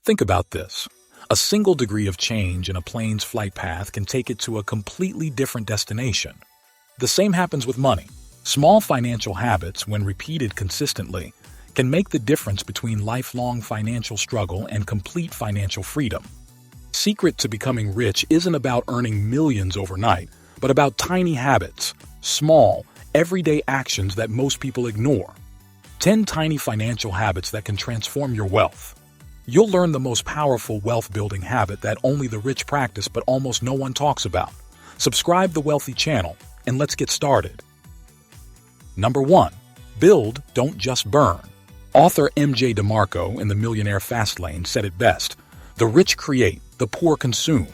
Think about this. A single degree of change in a plane's flight path can take it to a completely different destination. The same happens with money. Small financial habits, when repeated consistently, can make the difference between lifelong financial struggle and complete financial freedom. Secret to becoming rich isn't about earning millions overnight, but about tiny habits, small, everyday actions that most people ignore. 10 tiny financial habits that can transform your wealth. You'll learn the most powerful wealth-building habit that only the rich practice but almost no one talks about. Subscribe the Wealthy channel, and let's get started. Number 1. Build, don't just burn. Author M.J. DeMarco in The Millionaire Fastlane said it best: "The rich create, the poor consume."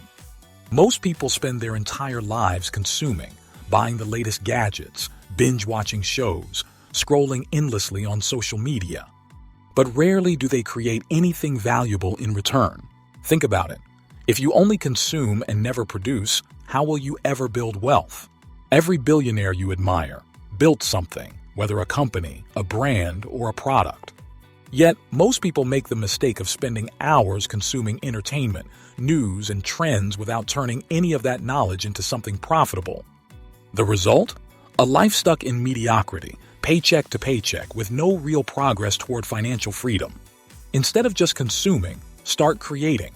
Most people spend their entire lives consuming, buying the latest gadgets, binge-watching shows, scrolling endlessly on social media. But rarely do they create anything valuable in return. Think about it. If you only consume and never produce, how will you ever build wealth? Every billionaire you admire built something, whether a company, a brand, or a product. Yet, most people make the mistake of spending hours consuming entertainment, news, and trends without turning any of that knowledge into something profitable. The result? A life stuck in mediocrity, paycheck to paycheck, with no real progress toward financial freedom. Instead of just consuming, start creating.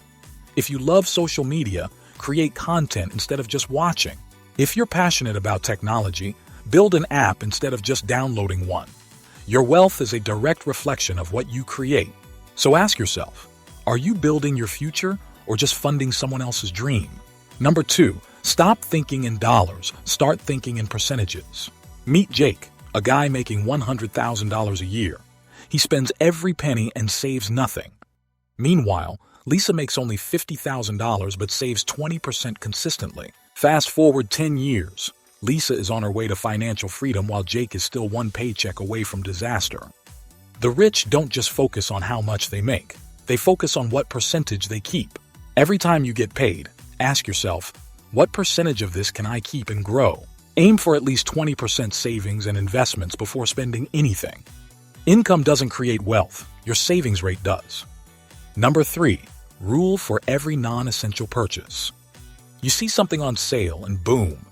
If you love social media, create content instead of just watching. If you're passionate about technology, build an app instead of just downloading one. Your wealth is a direct reflection of what you create. So ask yourself, are you building your future or just funding someone else's dream? Number 2, stop thinking in dollars, start thinking in percentages. Meet Jake, a guy making $100,000 a year. He spends every penny and saves nothing. Meanwhile, Lisa makes only $50,000 but saves 20% consistently. Fast forward 10 years. Lisa is on her way to financial freedom while Jake is still one paycheck away from disaster. The rich don't just focus on how much they make. They focus on what percentage they keep. Every time you get paid, ask yourself, what percentage of this can I keep and grow? Aim for at least 20% savings and investments before spending anything. Income doesn't create wealth, your savings rate does. Number 3, rule for every non-essential purchase. You see something on sale and boom,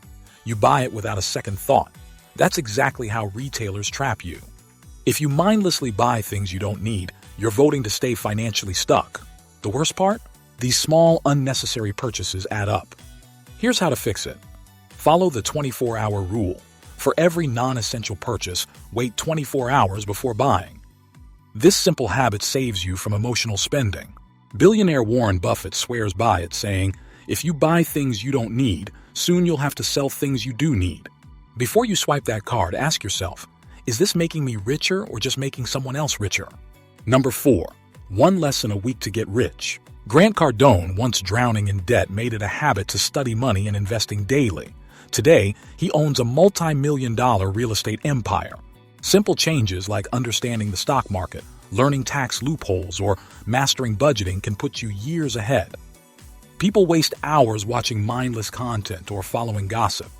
you buy it without a second thought. That's exactly how retailers trap you. If you mindlessly buy things you don't need, you're voting to stay financially stuck. The worst part? These small, unnecessary purchases add up. Here's how to fix it. Follow the 24-hour rule. For every non-essential purchase, wait 24 hours before buying. This simple habit saves you from emotional spending. Billionaire Warren Buffett swears by it, saying, "If you buy things you don't need, soon you'll have to sell things you do need." Before you swipe that card, ask yourself, is this making me richer or just making someone else richer? Number 4, one lesson a week to get rich. Grant Cardone, once drowning in debt, made it a habit to study money and investing daily. Today, he owns a multi-million-dollar real estate empire. Simple changes like understanding the stock market, learning tax loopholes, or mastering budgeting can put you years ahead. People waste hours watching mindless content or following gossip,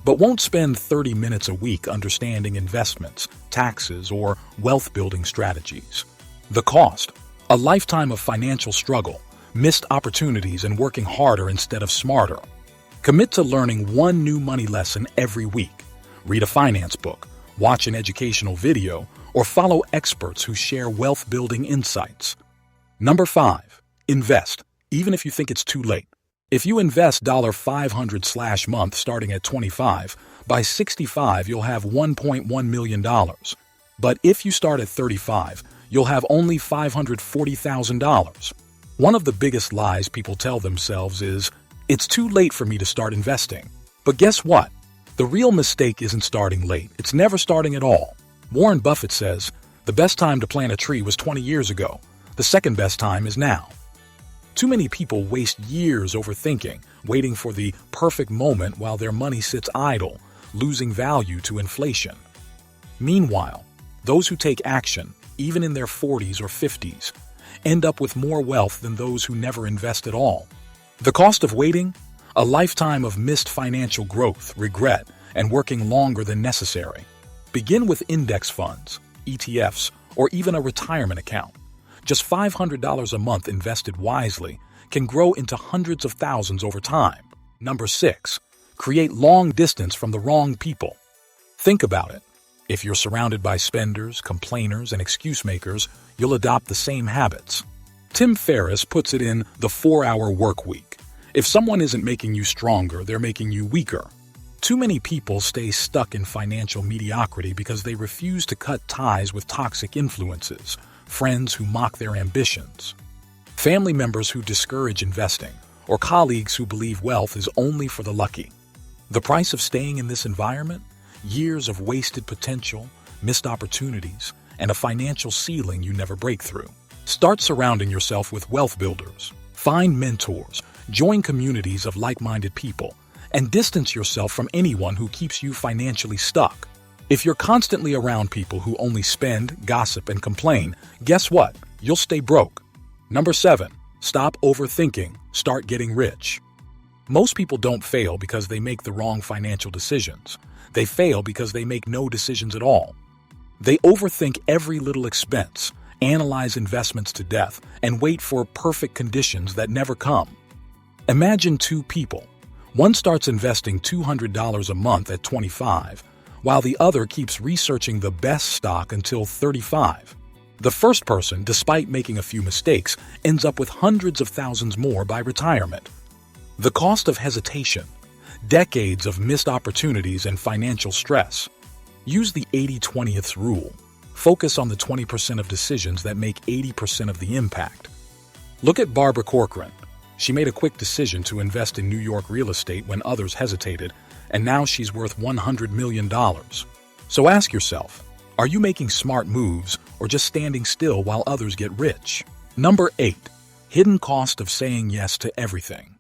but won't spend 30 minutes a week understanding investments, taxes, or wealth-building strategies. The cost: a lifetime of financial struggle, missed opportunities, and working harder instead of smarter. Commit to learning one new money lesson every week. Read a finance book, watch an educational video, or follow experts who share wealth-building insights. Number 5, invest, even if you think it's too late. If you invest $500/month starting at 25, by 65 you'll have $1.1 million. But if you start at 35, you'll have only $540,000. One of the biggest lies people tell themselves is, "It's too late for me to start investing." But guess what? The real mistake isn't starting late, it's never starting at all. Warren Buffett says, "The best time to plant a tree was 20 years ago. The second best time is now." Too many people waste years overthinking, waiting for the perfect moment while their money sits idle, losing value to inflation. Meanwhile, those who take action, even in their 40s or 50s, end up with more wealth than those who never invest at all. The cost of waiting? A lifetime of missed financial growth, regret, and working longer than necessary. Begin with index funds, ETFs, or even a retirement account. Just $500 a month invested wisely can grow into hundreds of thousands over time. Number 6. Create long distance from the wrong people. Think about it. If you're surrounded by spenders, complainers, and excuse makers, you'll adopt the same habits. Tim Ferriss puts it in the 4-hour work week. If someone isn't making you stronger, they're making you weaker. Too many people stay stuck in financial mediocrity because they refuse to cut ties with toxic influences, friends who mock their ambitions, family members who discourage investing, or colleagues who believe wealth is only for the lucky. The price of staying in this environment? Years of wasted potential, missed opportunities, and a financial ceiling you never break through. Start surrounding yourself with wealth builders. Find mentors, join communities of like-minded people, and distance yourself from anyone who keeps you financially stuck. If you're constantly around people who only spend, gossip, and complain, guess what? You'll stay broke. Number 7. Stop overthinking. Start getting rich. Most people don't fail because they make the wrong financial decisions. They fail because they make no decisions at all. They overthink every little expense, analyze investments to death, and wait for perfect conditions that never come. Imagine two people. One starts investing $200 a month at 25, while the other keeps researching the best stock until 35. The first person, despite making a few mistakes, ends up with hundreds of thousands more by retirement. The cost of hesitation, decades of missed opportunities and financial stress. Use the 80-20th rule. Focus on the 20% of decisions that make 80% of the impact. Look at Barbara Corcoran. She made a quick decision to invest in New York real estate when others hesitated, and now she's worth $100 million. So ask yourself, are you making smart moves or just standing still while others get rich? Number 8. Hidden cost of saying yes to everything.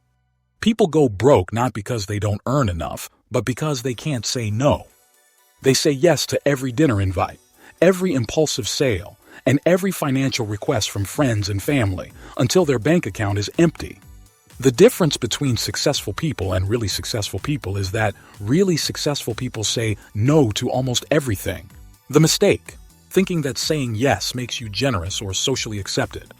People go broke not because they don't earn enough, but because they can't say no. They say yes to every dinner invite, every impulsive sale, and every financial request from friends and family until their bank account is empty. The difference between successful people and really successful people is that really successful people say no to almost everything. The mistake, thinking that saying yes makes you generous or socially accepted.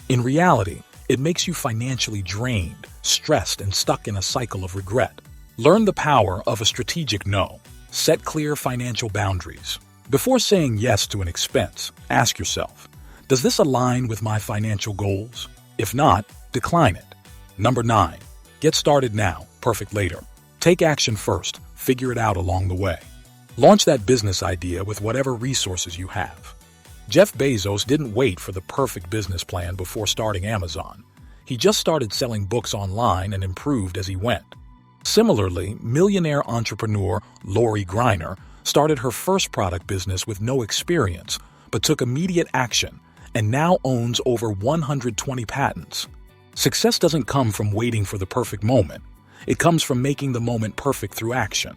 In reality, it makes you financially drained, stressed, and stuck in a cycle of regret. Learn the power of a strategic no. Set clear financial boundaries. Before saying yes to an expense, ask yourself, does this align with my financial goals? If not, decline it. Number 9. Get started now, perfect later. Take action first, figure it out along the way. Launch that business idea with whatever resources you have. Jeff Bezos didn't wait for the perfect business plan before starting Amazon. He just started selling books online and improved as he went. Similarly, millionaire entrepreneur Lori Greiner started her first product business with no experience, but took immediate action and now owns over 120 patents. Success doesn't come from waiting for the perfect moment. It comes from making the moment perfect through action.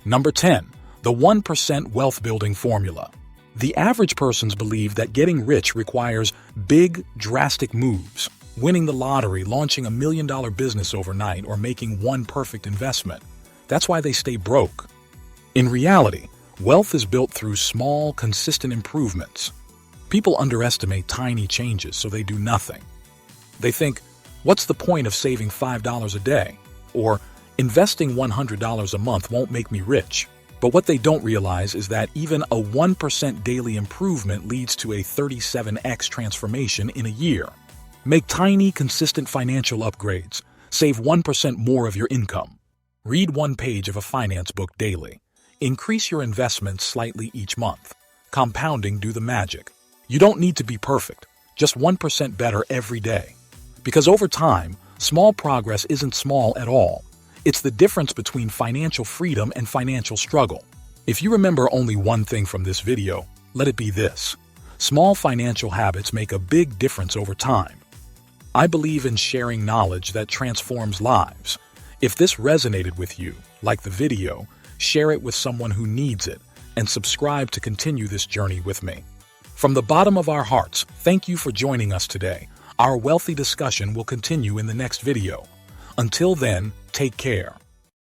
Number 10. The 1% wealth building formula. The average person's believe that getting rich requires big, drastic moves, winning the lottery, launching $1 million business overnight, or making one perfect investment. That's why they stay broke. In reality, wealth is built through small, consistent improvements. People underestimate tiny changes, so they do nothing. They think, what's the point of saving $5 a day? Or, investing $100 a month won't make me rich. But what they don't realize is that even a 1% daily improvement leads to a 37x transformation in a year. Make tiny, consistent financial upgrades. Save 1% more of your income. Read one page of a finance book daily. Increase your investments slightly each month. Compounding do the magic. You don't need to be perfect, just 1% better every day. Because over time, small progress isn't small at all. It's the difference between financial freedom and financial struggle. If you remember only one thing from this video, let it be this. Small financial habits make a big difference over time. I believe in sharing knowledge that transforms lives. If this resonated with you, like the video, share it with someone who needs it, and subscribe to continue this journey with me. From the bottom of our hearts, thank you for joining us today. Our wealthy discussion will continue in the next video. Until then, take care.